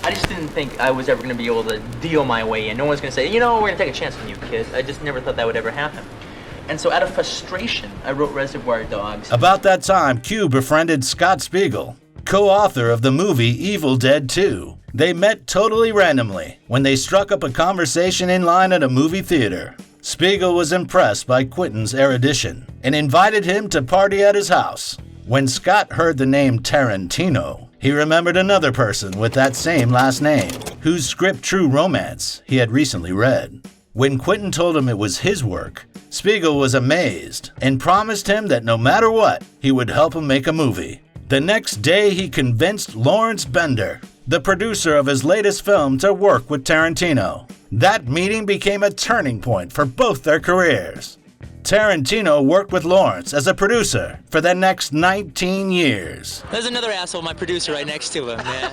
I just didn't think I was ever going to be able to deal my way in. No one's going to say, you know, we're going to take a chance on you, kid. I just never thought that would ever happen. And so out of frustration, I wrote Reservoir Dogs. About that time, Q befriended Scott Spiegel, co-author of the movie Evil Dead 2. They met totally randomly when they struck up a conversation in line at a movie theater. Spiegel was impressed by Quentin's erudition and invited him to party at his house. When Scott heard the name Tarantino, he remembered another person with that same last name, whose script True Romance he had recently read. When Quentin told him it was his work, Spiegel was amazed and promised him that no matter what, he would help him make a movie. The next day, he convinced Lawrence Bender, the producer of his latest film, to work with Tarantino. That meeting became a turning point for both their careers. Tarantino worked with Lawrence as a producer for the next 19 years. There's another asshole, my producer, right next to him, man.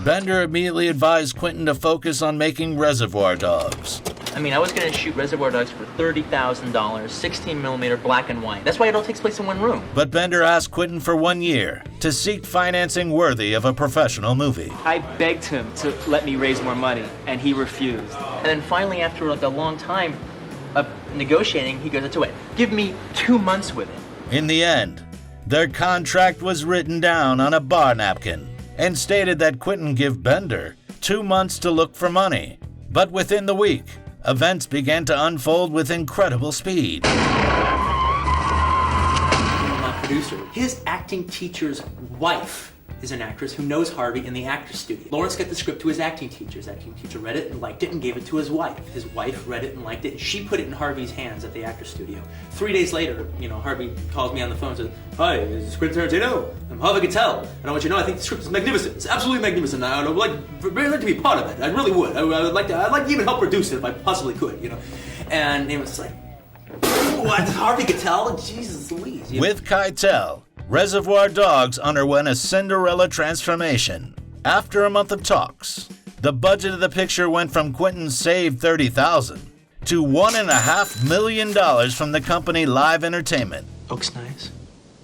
Bender immediately advised Quentin to focus on making Reservoir Dogs. I mean, I was going to shoot Reservoir Dogs for $30,000, 16 millimeter black and white. That's why it all takes place in one room. But Bender asked Quentin for 1 year to seek financing worthy of a professional movie. I begged him to let me raise more money, and he refused. And then finally, after like a long time of negotiating, he goes, "That's it. Give me 2 months with it." In the end, their contract was written down on a bar napkin and stated that Quentin give Bender 2 months to look for money. But within the week, events began to unfold with incredible speed. My producer, his acting teacher's wife is an actress who knows Harvey in the actor's studio. Lawrence got the script to his acting teacher. His acting teacher read it and liked it and gave it to his wife. His wife read it and liked it, and she put it in Harvey's hands at the actor's studio. 3 days later, Harvey calls me on the phone and says, "Hi, this is Quentin Tarantino. I'm Harvey Keitel, and I want you to know I think the script is magnificent. It's absolutely magnificent. I would really like to be part of it. I really would. I'd like to even help produce it if I possibly could, And he was like, "What, Harvey Keitel? Jesus Louise." With Keitel, Reservoir Dogs underwent a Cinderella transformation. After a month of talks, the budget of the picture went from Quentin's saved $30,000 to $1.5 million from the company Live Entertainment. Looks nice.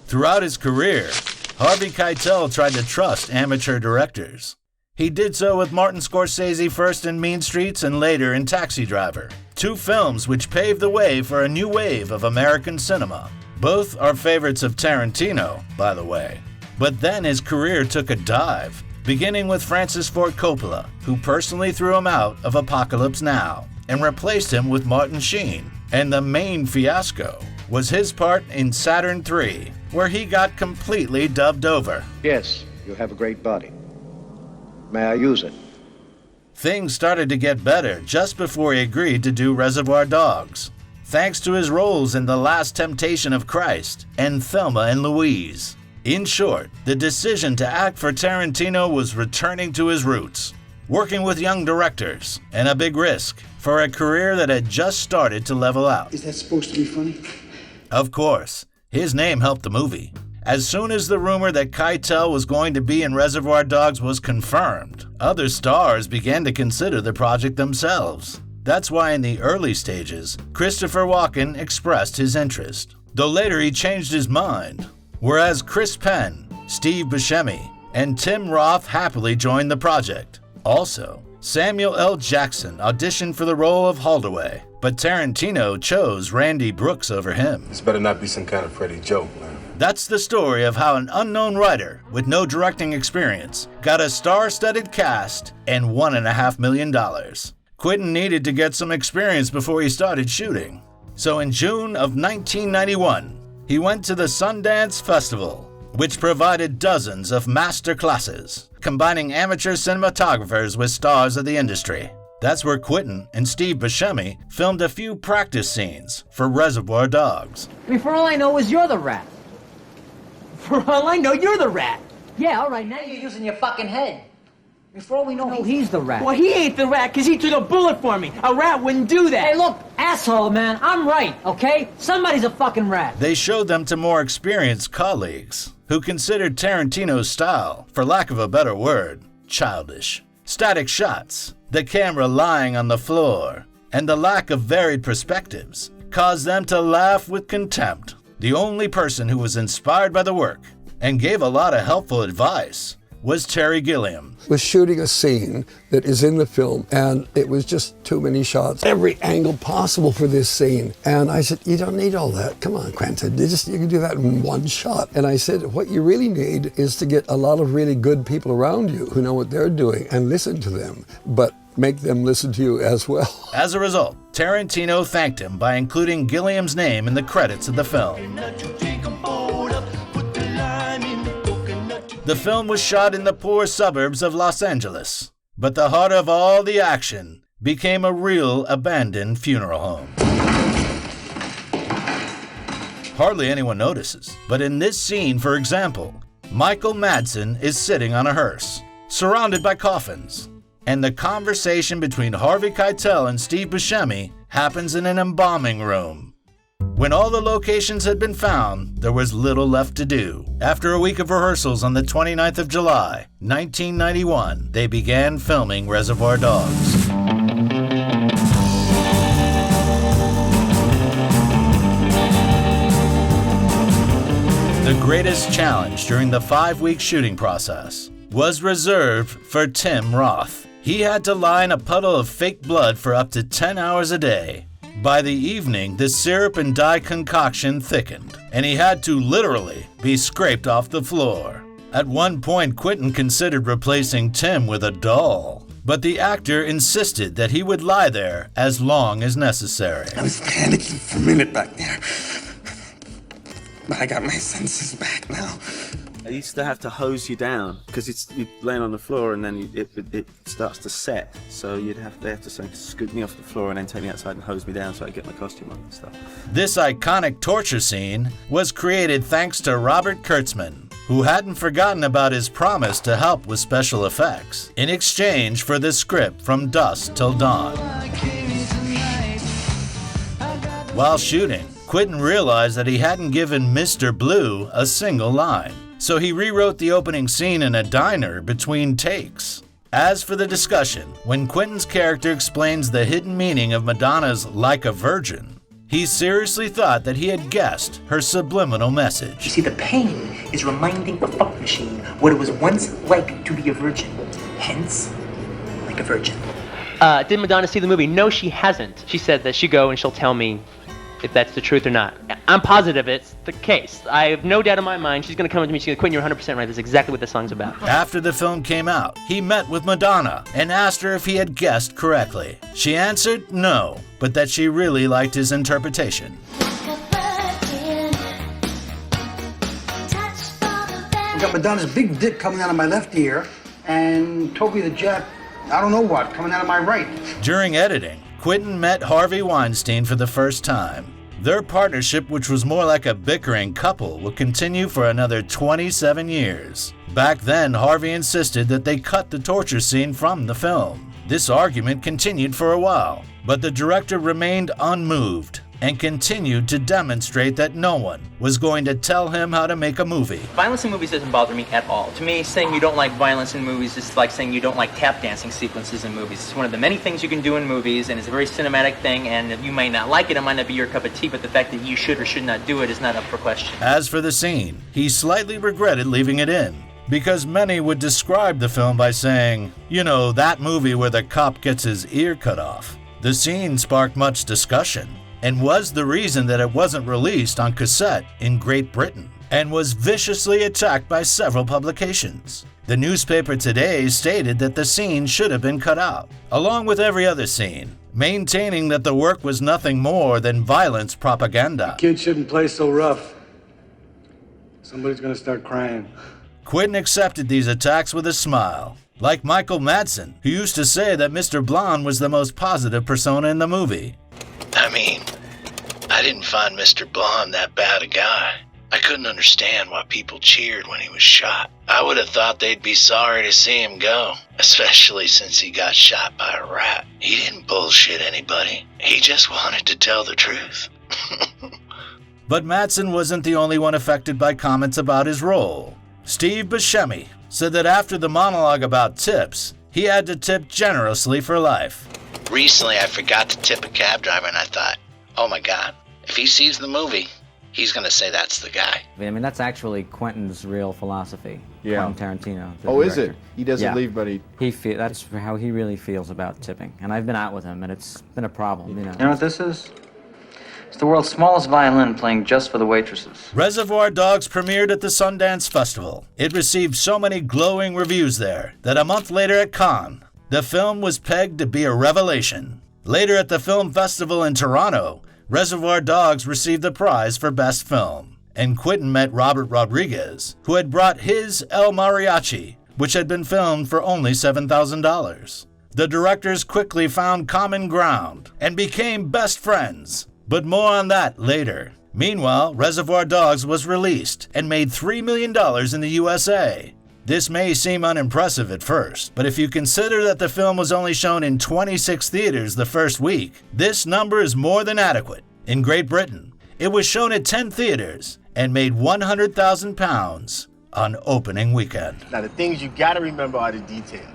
Throughout his career, Harvey Keitel tried to trust amateur directors. He did so with Martin Scorsese first in Mean Streets and later in Taxi Driver, 2 films which paved the way for a new wave of American cinema. Both are favorites of Tarantino, by the way. But then his career took a dive, beginning with Francis Ford Coppola, who personally threw him out of Apocalypse Now and replaced him with Martin Sheen. And the main fiasco was his part in Saturn III, where he got completely dubbed over. "Yes, you have a great body. May I use it?" Things started to get better just before he agreed to do Reservoir Dogs, thanks to his roles in The Last Temptation of Christ and Thelma and Louise. In short, the decision to act for Tarantino was returning to his roots, working with young directors, and a big risk for a career that had just started to level out. Is that supposed to be funny? Of course, his name helped the movie. As soon as the rumor that Keitel was going to be in Reservoir Dogs was confirmed, other stars began to consider the project themselves. That's why in the early stages, Christopher Walken expressed his interest, though later he changed his mind, whereas Chris Penn, Steve Buscemi, and Tim Roth happily joined the project. Also, Samuel L. Jackson auditioned for the role of Holdaway, but Tarantino chose Randy Brooks over him. This better not be some kind of Freddie joke, man. That's the story of how an unknown writer with no directing experience got a star-studded cast and $1.5 million. Quentin needed to get some experience before he started shooting. So in June of 1991, he went to the Sundance Festival, which provided dozens of master classes, combining amateur cinematographers with stars of the industry. That's where Quentin and Steve Buscemi filmed a few practice scenes for Reservoir Dogs. I mean, for all I know is you're the rat. For all I know, you're the rat. Yeah, all right, now you're using your fucking head. For all we know, he's the rat. Well, he ain't the rat because he took a bullet for me. A rat wouldn't do that. Hey, look, asshole, man, I'm right, okay? Somebody's a fucking rat. They showed them to more experienced colleagues who considered Tarantino's style, for lack of a better word, childish. Static shots, the camera lying on the floor, and the lack of varied perspectives caused them to laugh with contempt. The only person who was inspired by the work and gave a lot of helpful advice was Terry Gilliam. Was shooting a scene that is in the film, and it was just too many shots, every angle possible for this scene. And I said, you don't need all that. Come on, Quentin, you can do that in one shot. And I said, what you really need is to get a lot of really good people around you who know what they're doing and listen to them, but make them listen to you as well. As a result, Tarantino thanked him by including Gilliam's name in the credits of the film. The film was shot in the poor suburbs of Los Angeles, but the heart of all the action became a real abandoned funeral home. Hardly anyone notices, but in this scene, for example, Michael Madsen is sitting on a hearse, surrounded by coffins, and the conversation between Harvey Keitel and Steve Buscemi happens in an embalming room. When all the locations had been found, there was little left to do. After a week of rehearsals on the 29th of July, 1991, they began filming Reservoir Dogs. The greatest challenge during the 5-week shooting process was reserved for Tim Roth. He had to line a puddle of fake blood for up to 10 hours a day. By the evening, the syrup and dye concoction thickened, and he had to literally be scraped off the floor. At one point, Quentin considered replacing Tim with a doll, but the actor insisted that he would lie there as long as necessary. I was panicking for a minute back there, but I got my senses back now. I used to have to hose you down because you're laying on the floor and then it starts to set. So they have to scoop me off the floor and then take me outside and hose me down so I get my costume on and stuff. This iconic torture scene was created thanks to Robert Kurtzman, who hadn't forgotten about his promise to help with special effects in exchange for the script From Dusk Till Dawn. While shooting, Quentin realized that he hadn't given Mr. Blue a single line. So he rewrote the opening scene in a diner between takes. As for the discussion, when Quentin's character explains the hidden meaning of Madonna's "like a virgin," he seriously thought that he had guessed her subliminal message. You see, the pain is reminding the fuck machine what it was once like to be a virgin. Hence, like a virgin. Did Madonna see the movie? No, she hasn't. She said that she'll go and she'll tell me if that's the truth or not. I'm positive it's the case. I have no doubt in my mind she's going to come up to me and she's going to, Quentin, you're 100% right. That's exactly what the song's about. After the film came out, he met with Madonna and asked her if he had guessed correctly. She answered no, but that she really liked his interpretation. I got Madonna's big dick coming out of my left ear and Toby the Jet, I don't know what, coming out of my right. During editing, Quentin met Harvey Weinstein for the first time. Their partnership, which was more like a bickering couple, would continue for another 27 years. Back then, Harvey insisted that they cut the torture scene from the film. This argument continued for a while, but the director remained unmoved and continued to demonstrate that no one was going to tell him how to make a movie. Violence in movies doesn't bother me at all. To me, saying you don't like violence in movies is like saying you don't like tap dancing sequences in movies. It's one of the many things you can do in movies, and it's a very cinematic thing, and if you might not like it, it might not be your cup of tea, but the fact that you should or should not do it is not up for question. As for the scene, he slightly regretted leaving it in, because many would describe the film by saying, you know, that movie where the cop gets his ear cut off. The scene sparked much discussion, and was the reason that it wasn't released on cassette in Great Britain, and was viciously attacked by several publications. The newspaper Today stated that the scene should have been cut out, along with every other scene, maintaining that the work was nothing more than violence propaganda. Kids shouldn't play so rough. Somebody's gonna start crying. Quentin accepted these attacks with a smile, like Michael Madsen, who used to say that Mr. Blonde was the most positive persona in the movie. I mean, I didn't find Mr. Blonde that bad a guy. I couldn't understand why people cheered when he was shot. I would have thought they'd be sorry to see him go, especially since he got shot by a rat. He didn't bullshit anybody. He just wanted to tell the truth. But Madsen wasn't the only one affected by comments about his role. Steve Buscemi said that after the monologue about tips, he had to tip generously for life. Recently, I forgot to tip a cab driver and I thought, oh my God, if he sees the movie, he's gonna say that's the guy. I mean, that's actually Quentin's real philosophy. Yeah. Quentin Tarantino. Oh, is director. it? He doesn't leave, but that's how he really feels about tipping. And I've been out with him, and it's been a problem, You know what this is? It's the world's smallest violin playing just for the waitresses. Reservoir Dogs premiered at the Sundance Festival. It received so many glowing reviews there that a month later at Cannes, the film was pegged to be a revelation. Later at the film festival in Toronto, Reservoir Dogs received the prize for Best Film, and Quentin met Robert Rodriguez, who had brought his El Mariachi, which had been filmed for only $7,000. The directors quickly found common ground and became best friends, but more on that later. Meanwhile, Reservoir Dogs was released and made $3 million in the USA. This may seem unimpressive at first, but if you consider that the film was only shown in 26 theaters the first week, this number is more than adequate. In Great Britain, it was shown at 10 theaters and made £100,000 on opening weekend. Now, the things you gotta remember are the details.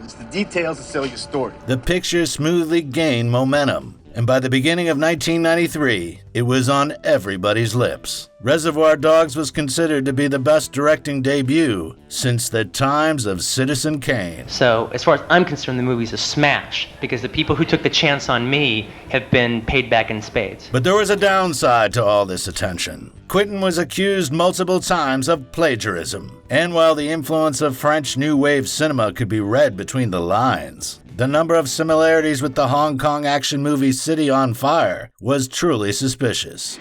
It's the details that sell your story. The picture smoothly gained momentum, and by the beginning of 1993, it was on everybody's lips. Reservoir Dogs was considered to be the best directing debut since the times of Citizen Kane. So, as far as I'm concerned, the movie's a smash, because the people who took the chance on me have been paid back in spades. But there was a downside to all this attention. Quentin was accused multiple times of plagiarism, and while the influence of French New Wave cinema could be read between the lines, the number of similarities with the Hong Kong action movie City on Fire was truly suspicious.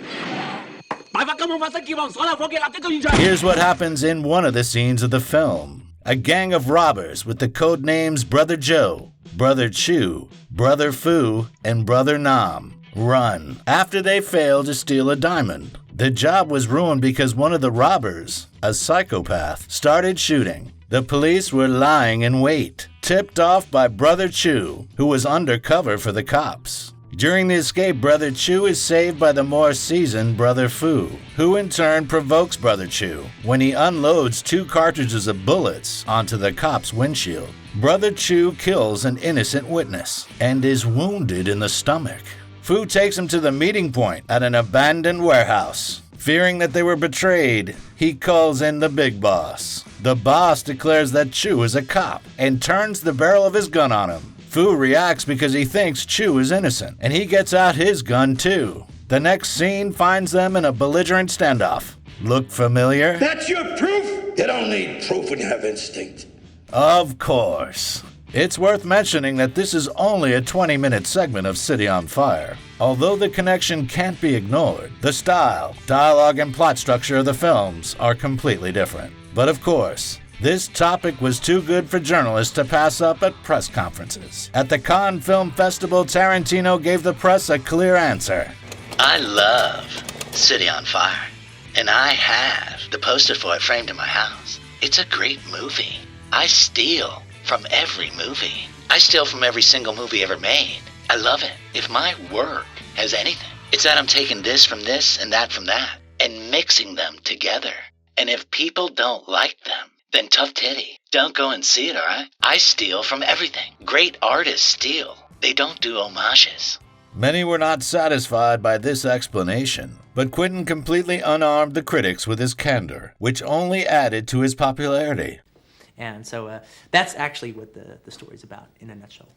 Here's what happens in one of the scenes of the film. A gang of robbers with the code names Brother Joe, Brother Chu, Brother Fu, and Brother Nam run after they fail to steal a diamond. The job was ruined because one of the robbers, a psychopath, started shooting. The police were lying in wait, tipped off by Brother Chu, who was undercover for the cops. During the escape, Brother Chu is saved by the more seasoned Brother Fu, who in turn provokes Brother Chu when he unloads 2 cartridges of bullets onto the cop's windshield. Brother Chu kills an innocent witness and is wounded in the stomach. Fu takes him to the meeting point at an abandoned warehouse. Fearing that they were betrayed, he calls in the big boss. The boss declares that Chu is a cop and turns the barrel of his gun on him. Fu reacts because he thinks Chu is innocent, and he gets out his gun too. The next scene finds them in a belligerent standoff. Look familiar? That's your proof? You don't need proof when you have instinct. Of course. It's worth mentioning that this is only a 20-minute segment of City on Fire. Although the connection can't be ignored, the style, dialogue, and plot structure of the films are completely different. But of course, this topic was too good for journalists to pass up at press conferences. At the Cannes Film Festival, Tarantino gave the press a clear answer. I love City on Fire, and I have the poster for it framed in my house. It's a great movie. I steal from every movie. I steal from every single movie ever made. I love it. If my work has anything, it's that I'm taking this from this and that from that and mixing them together. And if people don't like them, then tough titty. Don't go and see it, all right? I steal from everything. Great artists steal. They don't do homages. Many were not satisfied by this explanation, but Quentin completely unarmed the critics with his candor, which only added to his popularity. And so that's actually what the story's about in a nutshell.